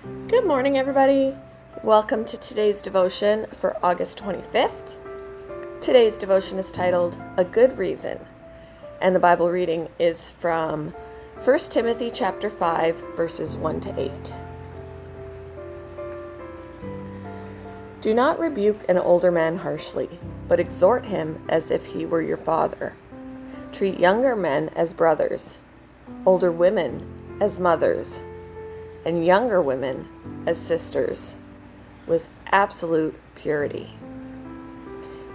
Good morning, everybody. Welcome to today's devotion for August 25th. Today's devotion is titled A Good Reason, and the Bible reading is from 1 Timothy chapter 5, verses 1 to 8. Do not rebuke an older man harshly, but exhort him as if he were your father. Treat younger men as brothers, older women as mothers, and younger women as sisters, with absolute purity.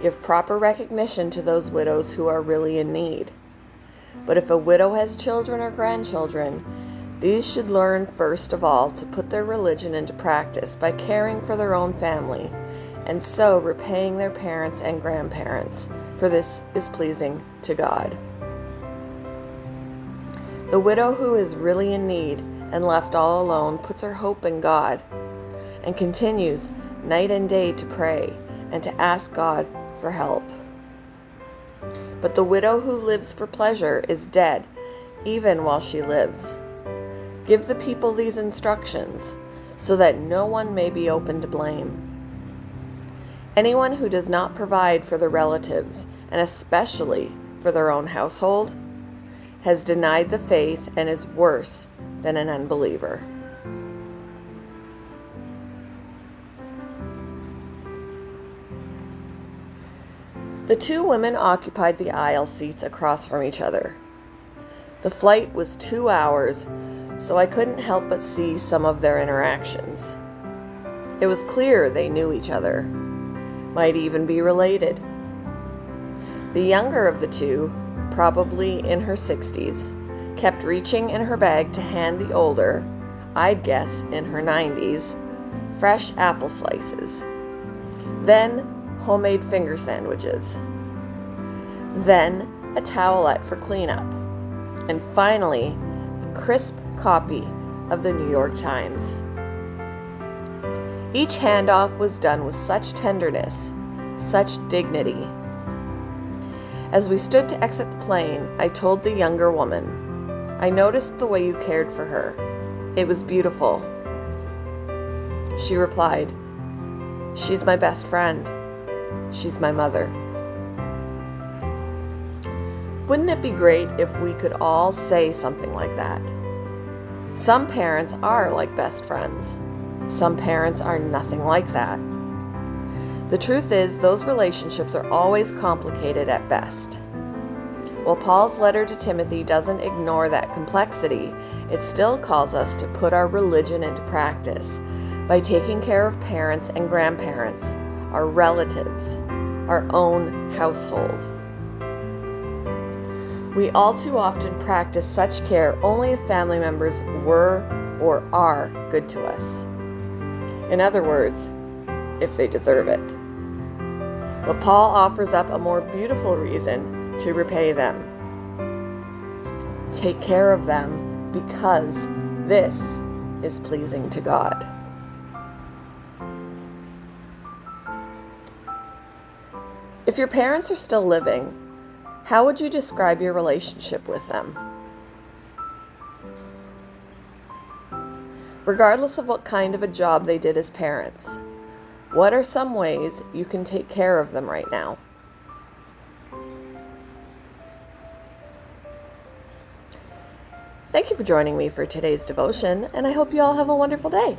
Give proper recognition to those widows who are really in need. But if a widow has children or grandchildren, these should learn first of all to put their religion into practice by caring for their own family, and so repaying their parents and grandparents, for this is pleasing to God. The widow who is really in need and left all alone puts her hope in God and continues night and day to pray and to ask God for help. But the widow who lives for pleasure is dead even while she lives. Give the people these instructions so that no one may be open to blame. Anyone who does not provide for their relatives, and especially for their own household, has denied the faith and is worse than an unbeliever. The two women occupied the aisle seats across from each other. The flight was 2 hours, so I couldn't help but see some of their interactions. It was clear they knew each other, might even be related. The younger of the two, probably in her 60s, kept reaching in her bag to hand the older, I'd guess in her 90s, fresh apple slices. Then homemade finger sandwiches. Then a towelette for cleanup. And finally, a crisp copy of the New York Times. Each handoff was done with such tenderness, such dignity. As we stood to exit the plane, I told the younger woman, I noticed the way you cared for her. It was beautiful. She replied, she's my best friend. She's my mother. Wouldn't it be great if we could all say something like that? Some parents are like best friends. Some parents are nothing like that. The truth is, those relationships are always complicated at best. While Paul's letter to Timothy doesn't ignore that complexity, it still calls us to put our religion into practice by taking care of parents and grandparents, our relatives, our own household. We all too often practice such care only if family members were or are good to us. In other words, if they deserve it. But Paul offers up a more beautiful reason to repay them. Take care of them because this is pleasing to God. If your parents are still living, how would you describe your relationship with them? Regardless of what kind of a job they did as parents, what are some ways you can take care of them right now? Thank you for joining me for today's devotion, and I hope you all have a wonderful day.